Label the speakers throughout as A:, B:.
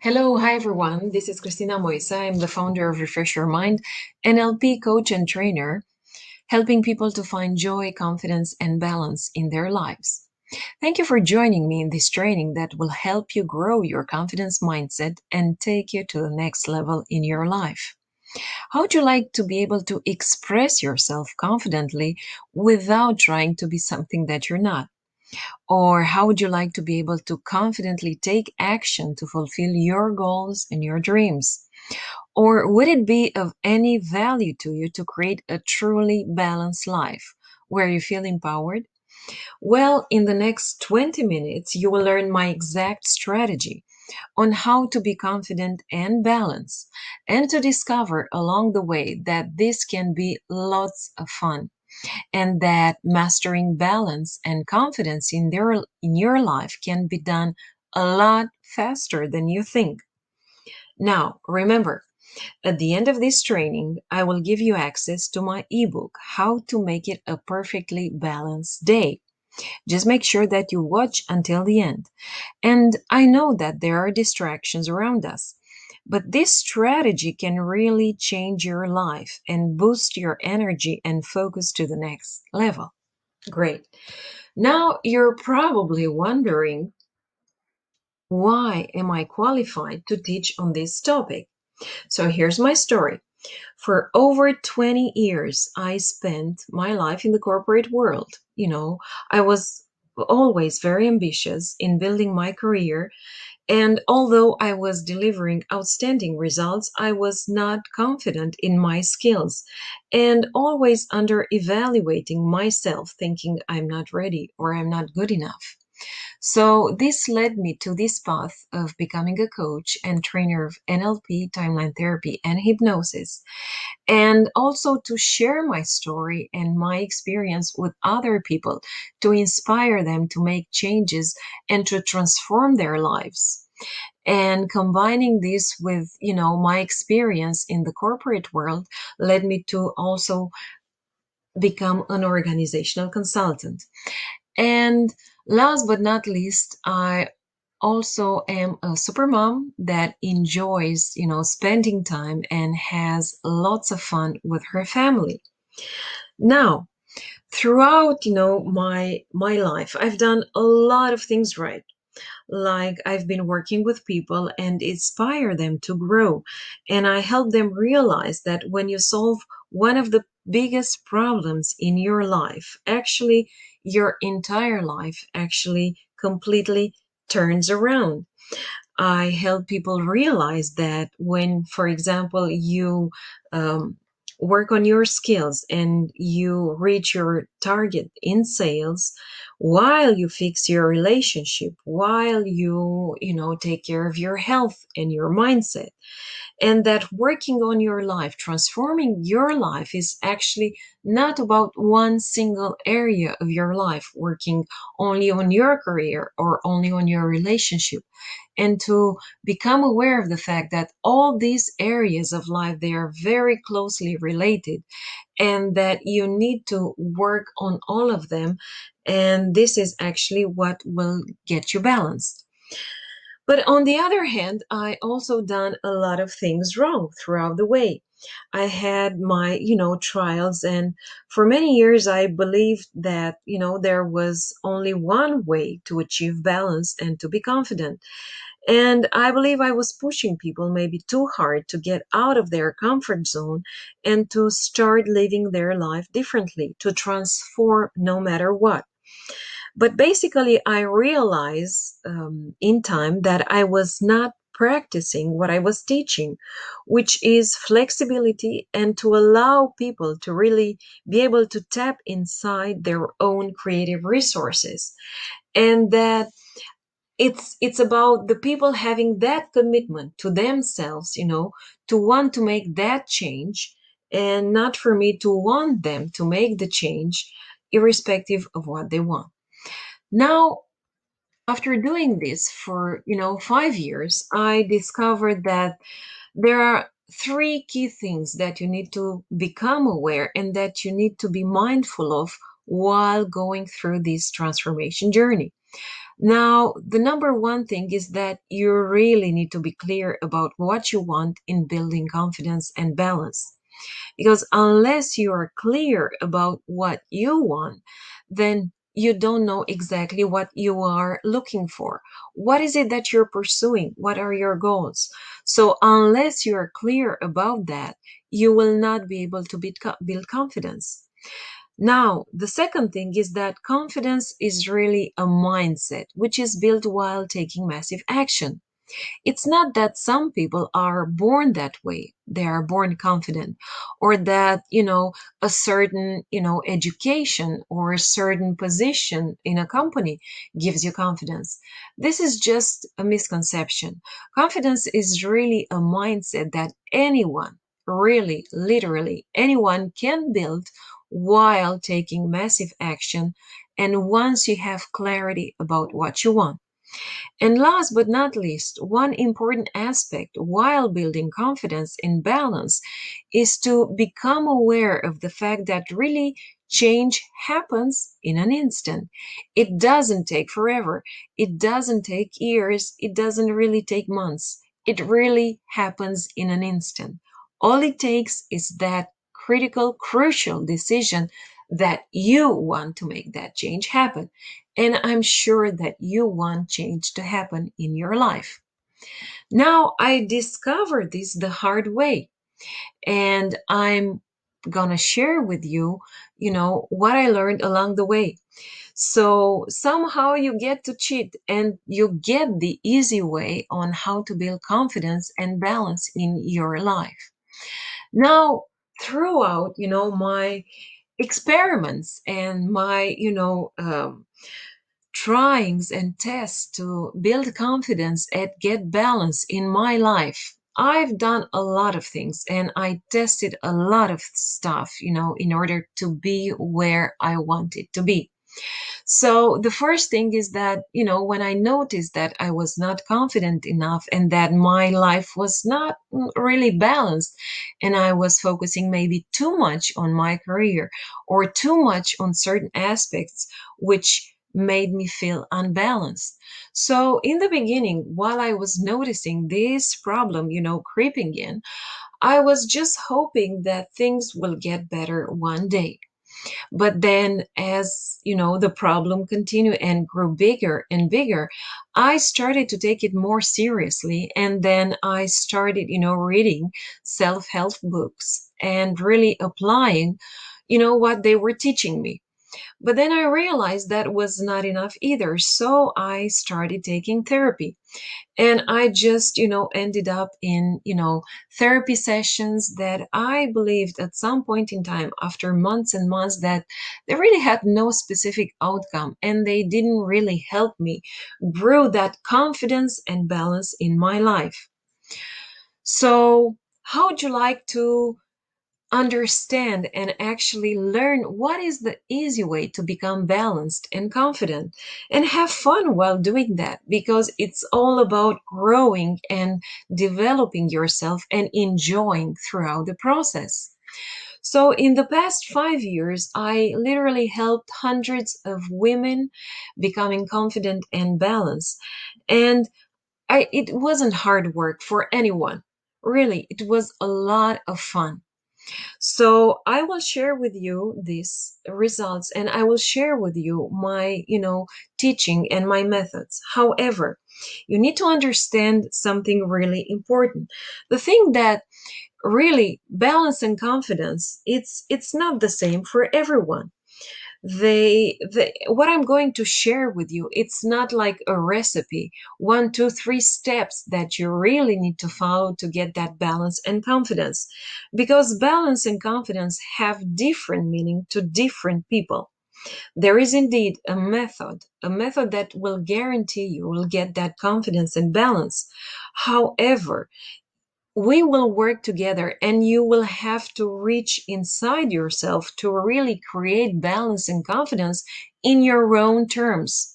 A: Hello, hi everyone. This is Cristina Moise. I'm the founder of Refresh Your Mind, NLP coach and trainer, helping people to find joy, confidence, and balance in their lives. Thank you for joining me in this training that will help you grow your confidence mindset and take you to the next level in your life. How would you like to be able to express yourself confidently without trying to be something that you're not? Or how would you like to be able to confidently take action to fulfill your goals and your dreams? Or would it be of any value to you to create a truly balanced life where you feel empowered? Well, in the next 20 minutes, you will learn my exact strategy on how to be confident and balanced, and to discover along the way that this can be lots of fun and that mastering balance and confidence in your life can be done a lot faster than you think. Now, remember, at the end of this training, I will give you access to my ebook, How to Make It a Perfectly Balanced Day. Just make sure that you watch until the end. And I know that there are distractions around us, but this strategy can really change your life and boost your energy and focus to the next level. Great. Now you're probably wondering, why am I qualified to teach on this topic? So here's my story. For over 20 years, I spent my life in the corporate world. I was always very ambitious in building my career. And although I was delivering outstanding results, I was not confident in my skills and always under evaluating myself, thinking I'm not ready or I'm not good enough. So this led me to this path of becoming a coach and trainer of NLP, timeline therapy, and hypnosis, and also to share my story and my experience with other people to inspire them to make changes and to transform their lives. And combining this with, my experience in the corporate world led me to also become an organizational consultant. And last but not least, I also am a super mom that enjoys, spending time and has lots of fun with her family. Now, throughout, my life, I've done a lot of things right. Like I've been working with people and inspire them to grow. And I help them realize that when you solve one of the biggest problems in your life, actually, your entire life actually completely turns around. I help people realize that when, for example, you um, work on your skills and you reach your target in sales, while you fix your relationship, while you take care of your health and your mindset, and that working on your life, transforming your life is actually not about one single area of your life, working only on your career or only on your relationship, and to become aware of the fact that all these areas of life, they are very closely related and that you need to work on all of them, and this is actually what will get you balanced. But on the other hand, I also done a lot of things wrong throughout the way. I had my, trials, and for many years I believed that, there was only one way to achieve balance and to be confident. And I believe I was pushing people maybe too hard to get out of their comfort zone and to start living their life differently, to transform no matter what. But basically, I realized in time that I was not practicing what I was teaching, which is flexibility and to allow people to really be able to tap inside their own creative resources. And that it's about the people having that commitment to themselves, to want to make that change, and not for me to want them to make the change irrespective of what they want. Now, after doing this for, 5 years, I discovered that there are three key things that you need to become aware and that you need to be mindful of while going through this transformation journey. Now, the number one thing is that you really need to be clear about what you want in building confidence and balance. Because unless you are clear about what you want, then you don't know exactly what you are looking for. What is it that you're pursuing? What are your goals? So, unless you are clear about that, you will not be able to build confidence. Now, the second thing is that confidence is really a mindset, which is built while taking massive action. It's not that some people are born that way. They are born confident, or that, a certain, education or a certain position in a company gives you confidence. This is just a misconception. Confidence is really a mindset that anyone, really, literally, anyone can build while taking massive action and once you have clarity about what you want. And last but not least, one important aspect while building confidence and balance is to become aware of the fact that really change happens in an instant. It doesn't take forever. It doesn't take years. It doesn't really take months. It really happens in an instant. All it takes is that critical, crucial decision that you want to make that change happen. And I'm sure that you want change to happen in your life. Now, I discovered this the hard way, and I'm gonna share with you, what I learned along the way. So somehow you get to cheat and you get the easy way on how to build confidence and balance in your life. Now, throughout, my experiments and my, tryings and tests to build confidence and get balance in my life. I've done a lot of things and I tested a lot of stuff, in order to be where I wanted to be. So the first thing is that, when I noticed that I was not confident enough and that my life was not really balanced, and I was focusing maybe too much on my career or too much on certain aspects, which made me feel unbalanced. So in the beginning, while I was noticing this problem, creeping in, I was just hoping that things will get better one day. But then, as the problem continued and grew bigger and bigger, I started to take it more seriously. And then I started, reading self help books and really applying, what they were teaching me. But then I realized that was not enough either. So I started taking therapy. And I just, ended up in, therapy sessions that I believed at some point in time, after months and months, that they really had no specific outcome and they didn't really help me grow that confidence and balance in my life. So, how would you like to understand and actually learn what is the easy way to become balanced and confident and have fun while doing that, because it's all about growing and developing yourself and enjoying throughout the process. So in the past 5 years, I literally helped hundreds of women becoming confident and balanced. And it wasn't hard work for anyone. Really, it was a lot of fun. So I will share with you these results and I will share with you my, teaching and my methods. However, you need to understand something really important. The thing that really balance and confidence, it's not the same for everyone. They what I'm going to share with you, it's not like a recipe, 1 2 3 steps that you really need to follow to get that balance and confidence, because balance and confidence have different meaning to different people. There is indeed a method that will guarantee you will get that confidence and balance. However, we will work together and you will have to reach inside yourself to really create balance and confidence in your own terms.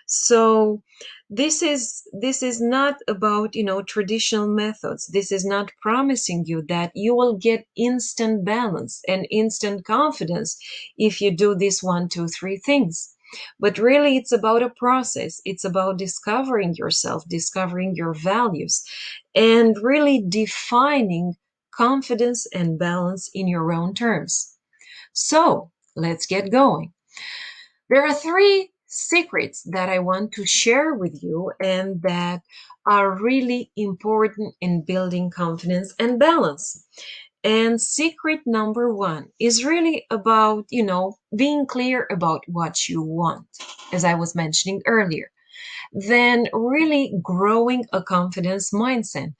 A: So this is not about, traditional methods. This is not promising you that you will get instant balance and instant confidence if you do these 1 2 3 things. But really, it's about a process. It's about discovering yourself, discovering your values, and really defining confidence and balance in your own terms. So let's get going. There are three secrets that I want to share with you and that are really important in building confidence and balance. And secret number one is really about, being clear about what you want, as I was mentioning earlier. Then really growing a confidence mindset.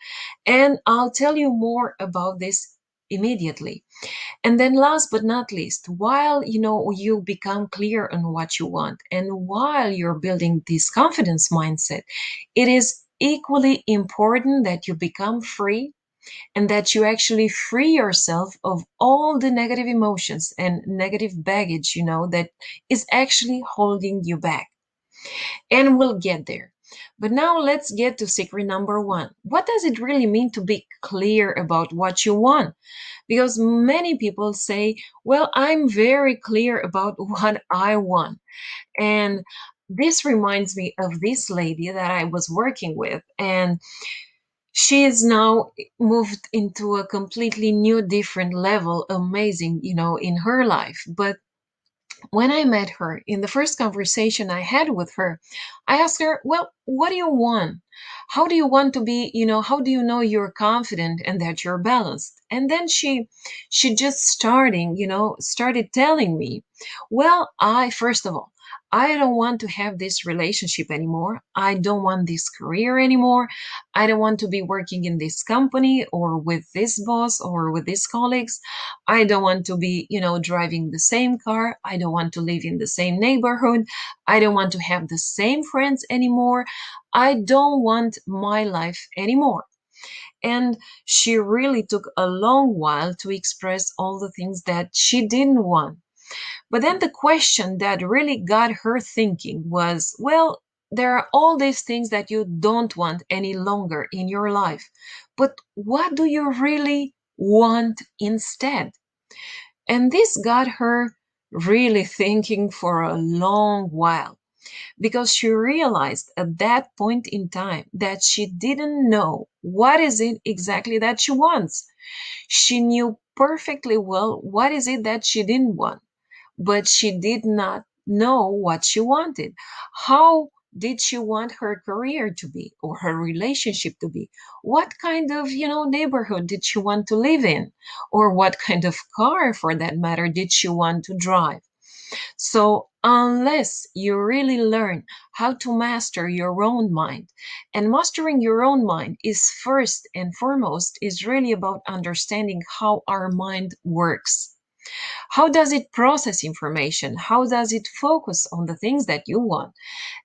A: And I'll tell you more about this immediately. And then last but not least, while you become clear on what you want and while you're building this confidence mindset, it is equally important that you become free and that you actually free yourself of all the negative emotions and negative baggage, that is actually holding you back. And we'll get there. But now let's get to secret number one. What does it really mean to be clear about what you want? Because many people say, well, I'm very clear about what I want. And this reminds me of this lady that I was working with. And she is now moved into a completely new, different level, amazing, in her life. But when I met her, in the first conversation I had with her, I asked her, well, what do you want? How do you want to be, how do you know you're confident and that you're balanced? And then she just started telling me, well, first of all, I don't want to have this relationship anymore. I don't want this career anymore. I don't want to be working in this company or with this boss or with these colleagues. I don't want to be, driving the same car. I don't want to live in the same neighborhood. I don't want to have the same friends anymore. I don't want my life anymore. And she really took a long while to express all the things that she didn't want. But then the question that really got her thinking was, well, there are all these things that you don't want any longer in your life. But what do you really want instead? And this got her really thinking for a long while because she realized at that point in time that she didn't know what is it exactly that she wants. She knew perfectly well what is it that she didn't want, but she did not know what she wanted. How did she want her career to be or her relationship to be? What kind of, neighborhood did she want to live in? Or what kind of car, for that matter, did she want to drive? So, unless you really learn how to master your own mind, and mastering your own mind is first and foremost, is really about understanding how our mind works. How does it process information? How does it focus on the things that you want?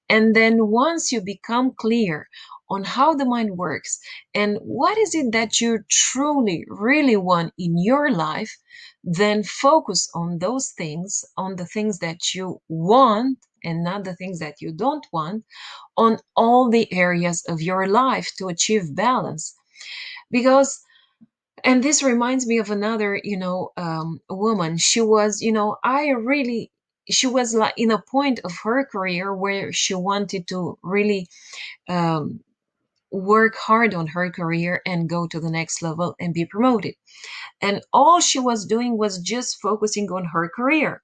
A: And then once you become clear on how the mind works and what is it that you truly, really want in your life, then focus on those things, on the things that you want and not the things that you don't want, on all the areas of your life to achieve balance. Because and this reminds me of another woman. She was, she was like in a point of her career where she wanted to really um, work hard on her career and go to the next level and be promoted, and all she was doing was just focusing on her career.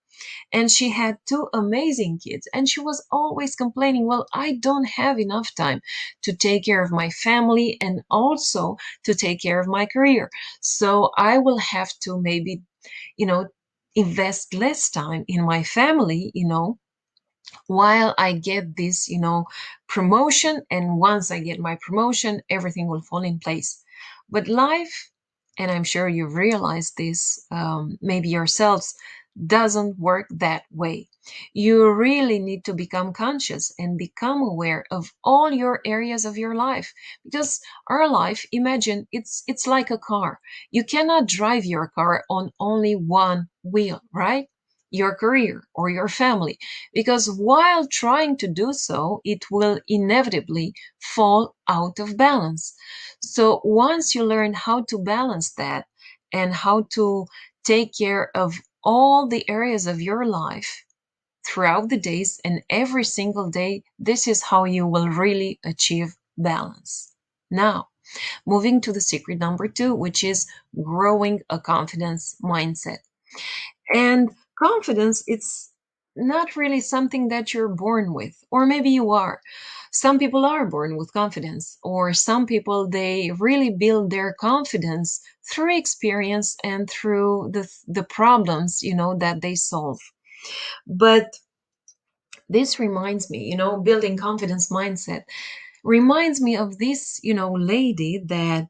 A: And she had two amazing kids, and she was always complaining, well, I don't have enough time to take care of my family and also to take care of my career. So I will have to maybe, you know invest less time in my family, while I get this, promotion. And once I get my promotion, everything will fall in place. But life, and I'm sure you've realized this, maybe yourselves, doesn't work that way. You really need to become conscious and become aware of all your areas of your life, because our life, imagine, it's like a car. You cannot drive your car on only one wheel, right? Your career or your family, because while trying to do so, it will inevitably fall out of balance. So once you learn how to balance that and how to take care of all the areas of your life throughout the days and every single day, this is how you will really achieve balance. Now, moving to the secret number two, which is growing a confidence mindset. And confidence, it's not really something that you're born with, or maybe you are. Some people are born with confidence, or some people, they really build their confidence through experience and through the problems, that they solve. But this reminds me, building confidence mindset reminds me of this, lady that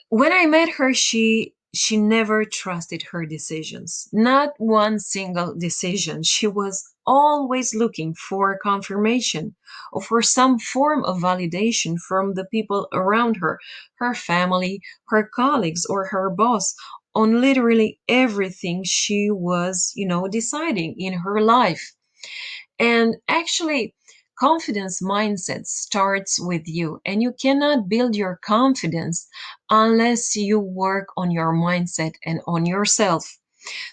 A: when I met her, she never trusted her decisions. Not one single decision. She was always looking for confirmation or for some form of validation from the people around her family, her colleagues, or her boss on literally everything she was, deciding in her life. And actually, confidence mindset starts with you, and you cannot build your confidence unless you work on your mindset and on yourself.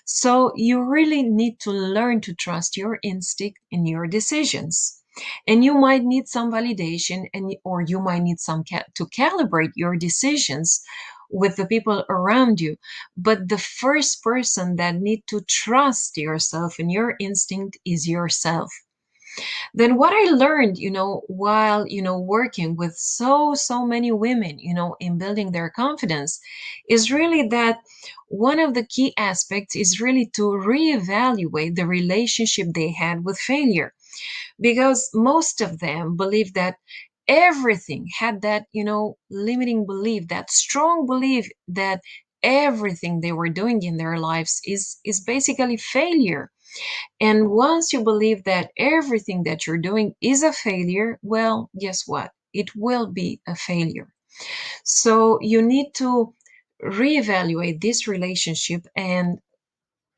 A: So, you really need to learn to trust your instinct in your decisions. And you might need some validation, or you might need to calibrate your decisions with the people around you. But the first person that need to trust yourself and your instinct is yourself. Then what I learned, while, working with so many women, in building their confidence is really that one of the key aspects is really to reevaluate the relationship they had with failure. Because most of them believe that everything had that, limiting belief, that strong belief that everything they were doing in their lives is basically failure. And once you believe that everything that you're doing is a failure, well, guess what? It will be a failure. So you need to reevaluate this relationship and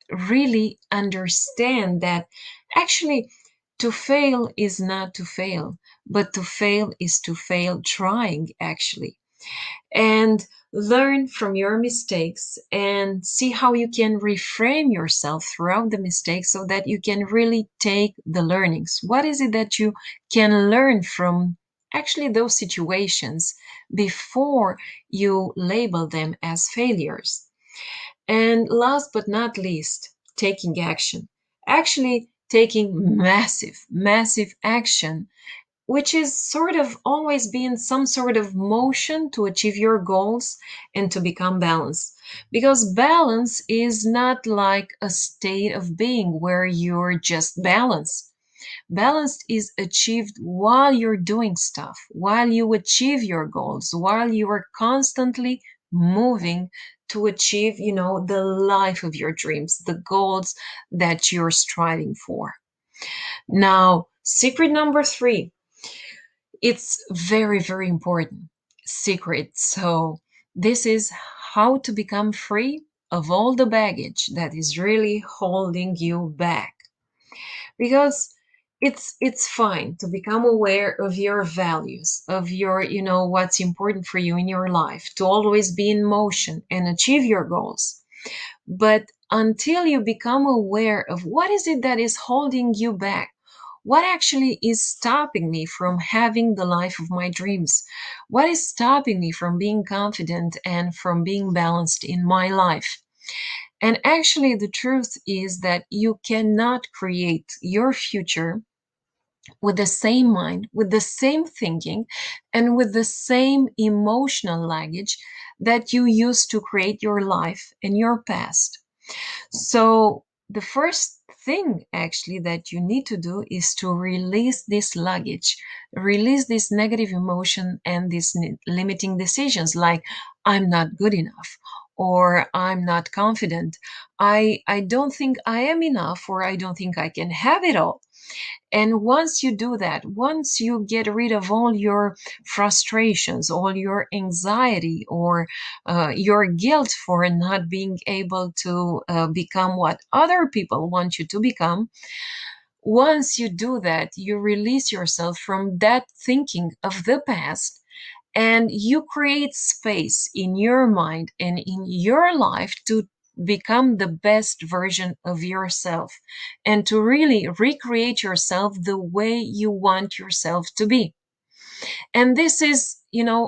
A: really understand that actually to fail is not to fail, but to fail is to fail trying, actually. And learn from your mistakes and see how you can reframe yourself throughout the mistakes so that you can really take the learnings. What is it that you can learn from actually those situations before you label them as failures? And last but not least, taking action. Actually, taking massive action, which is sort of always be in some sort of motion to achieve your goals and to become balanced. Because balance is not like a state of being where you're just balanced. Balanced is achieved while you're doing stuff, while you achieve your goals, while you are constantly moving to achieve, the life of your dreams, the goals that you're striving for. Now, secret number three, it's very important secret. So this is how to become free of all the baggage that is really holding you back. Because it's fine to become aware of your values, of your, what's important for you in your life, to always be in motion and achieve your goals. But until you become aware of what is it that is holding you back, what actually is stopping me from having the life of my dreams? What is stopping me from being confident and from being balanced in my life? And actually, the truth is that you cannot create your future with the same mind, with the same thinking, and with the same emotional luggage that you used to create your life in your past. So, the first thing actually that you need to do is to release this luggage, release this negative emotion and these limiting decisions like, I'm not good enough, or I'm not confident. I don't think I am enough, or I don't think I can have it all. And once you do that, once you get rid of all your frustrations, all your anxiety, or your guilt for not being able to become what other people want you to become, once you do that, you release yourself from that thinking of the past and you create space in your mind and in your life to become the best version of yourself and to really recreate yourself the way you want yourself to be. And this is,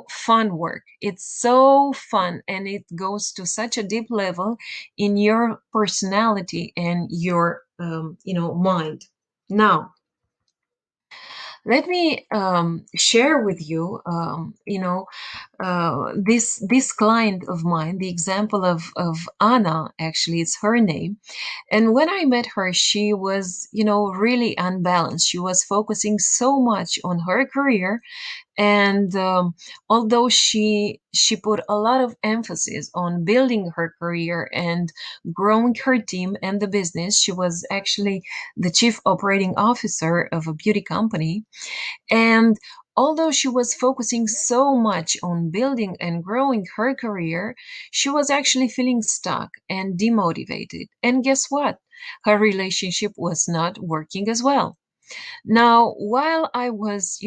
A: fun work. It's so fun and it goes to such a deep level in your personality and your, mind. Now, let me share with you, this client of mine, the example of Anna, actually, it's her name. And when I met her, she was, really unbalanced. She was focusing so much on her career, and although she put a lot of emphasis on building her career and growing her team and the business, she was actually the chief operating officer of a beauty company. And although she was focusing so much on building and growing her career, she was actually feeling stuck and demotivated. And guess what? Her relationship was not working as well. Now, while I was,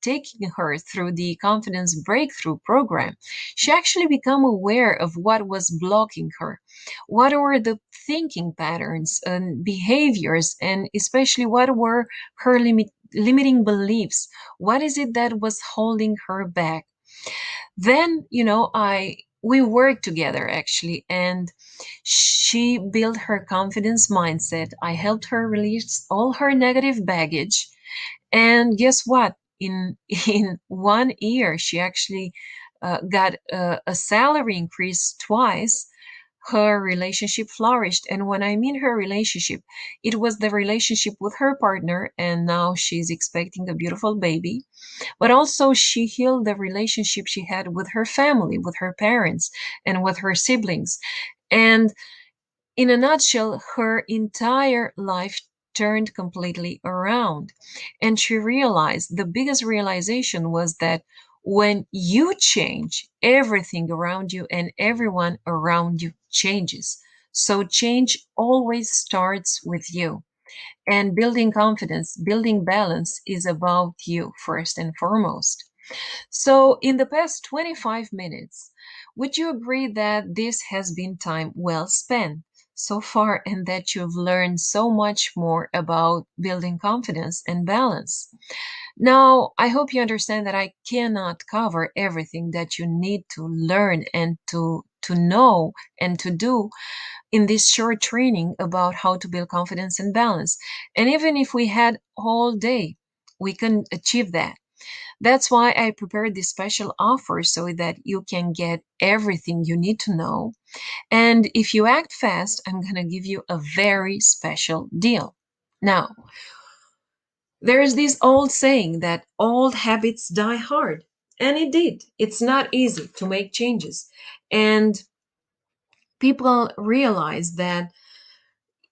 A: taking her through the confidence breakthrough program, she actually became aware of what was blocking her. What were the thinking patterns and behaviors, and especially what were her limiting beliefs? What is it that was holding her back? Then, I we worked together actually, and she built her confidence mindset. I helped her release all her negative baggage, and guess what? In in 1 year, she actually got a salary increase twice. Her relationship flourished, and when I mean her relationship, it was the relationship with her partner, and now she's expecting a beautiful baby. But also, she healed the relationship she had with her family, with her parents, and with her siblings. And in a nutshell, her entire life turned completely around. And she realized the biggest realization was that when you change, everything around you and everyone around you changes. So change always starts with you. And building confidence, building balance is about you first and foremost. So, in the past 25 minutes, would you agree that this has been time well spent so far and that you've learned so much more about building confidence and balance? Now, I hope you understand that I cannot cover everything that you need to learn and to know and to do in this short training about how to build confidence and balance. And even if we had all day, we can achieve that. That's why I prepared this special offer so that you can get everything you need to know. And if you act fast, I'm going to give you a very special deal. Now, there is this old saying that old habits die hard. And it did. It's not easy to make changes. And people realize that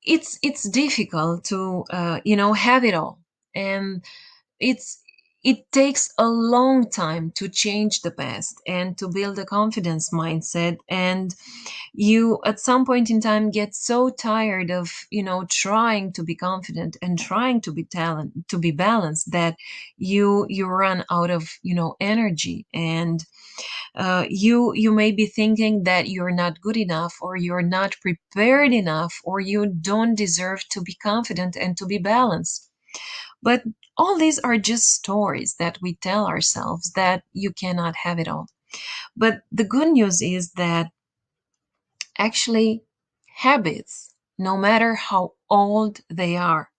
A: it's difficult to have it all. And it's it takes a long time to change the past and to build a confidence mindset, and you at some point in time get so tired of trying to be confident and trying to be talent to be balanced that you run out of energy, and you may be thinking that you're not good enough, or you're not prepared enough, or you don't deserve to be confident and to be balanced. But all these are just stories that we tell ourselves that you cannot have it all. But the good news is that actually habits, no matter how old they are,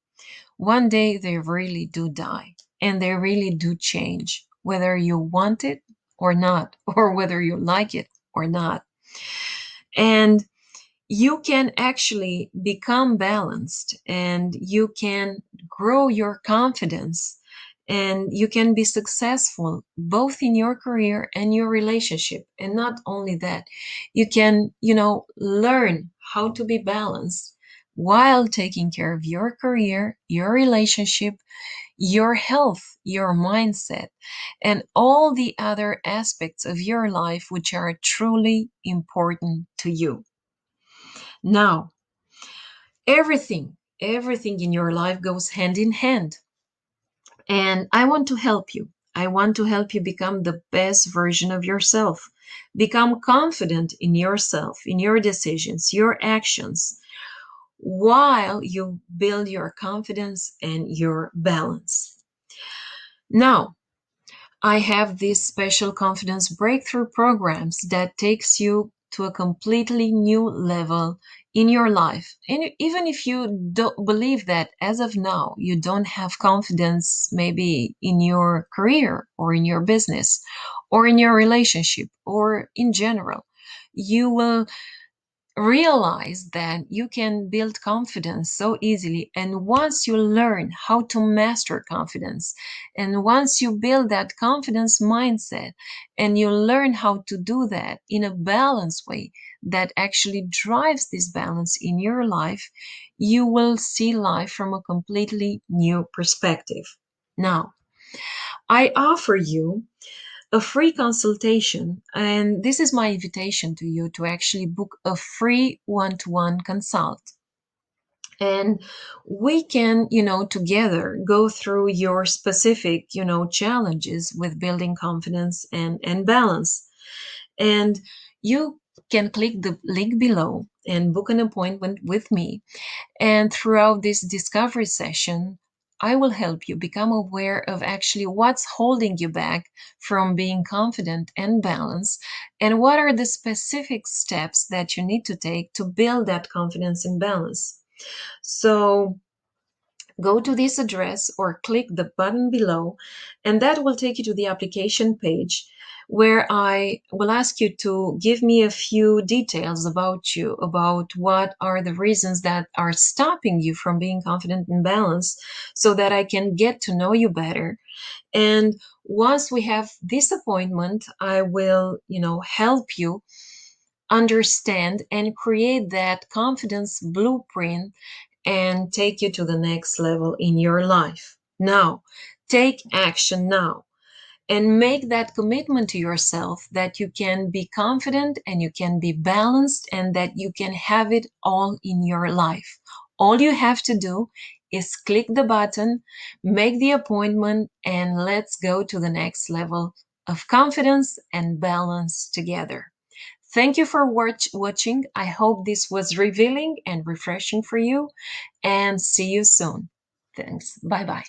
A: one day they really do die and they really do change, whether you want it or not, or whether you like it or not. And you can actually become balanced and you can grow your confidence and you can be successful both in your career and your relationship. And not only that, you can learn how to be balanced while taking care of your career, your relationship, your health, your mindset, and all the other aspects of your life which are truly important to you. Now, everything in your life goes hand in hand. And I want to help you. I want to help you become the best version of yourself. Become confident in yourself, in your decisions, your actions, while you build your confidence and your balance. Now, I have these special confidence breakthrough programs that takes you to a completely new level in your life. And even if you don't believe that as of now, you don't have confidence maybe in your career or in your business or in your relationship or in general, you will realize that you can build confidence so easily. And once you learn how to master confidence, and once you build that confidence mindset, and you learn how to do that in a balanced way that actually drives this balance in your life, you will see life from a completely new perspective. Now, I offer you a free consultation, and this is my invitation to you to actually book a free one-to-one consult. And we can, together go through your specific, challenges with building confidence and balance. And you can click the link below and book an appointment with me. And throughout this discovery session, I will help you become aware of actually what's holding you back from being confident and balanced, and what are the specific steps that you need to take to build that confidence and balance. So, go to this address or click the button below, and that will take you to the application page where I will ask you to give me a few details about you, about what are the reasons that are stopping you from being confident and balanced, so that I can get to know you better. And once we have this appointment, I will, help you understand and create that confidence blueprint and take you to the next level in your life. Now, take action now and make that commitment to yourself that you can be confident and you can be balanced and that you can have it all in your life. All you have to do is click the button, make the appointment, and let's go to the next level of confidence and balance together. Thank you for watching. I hope this was revealing and refreshing for you, and see you soon. Thanks. Bye bye.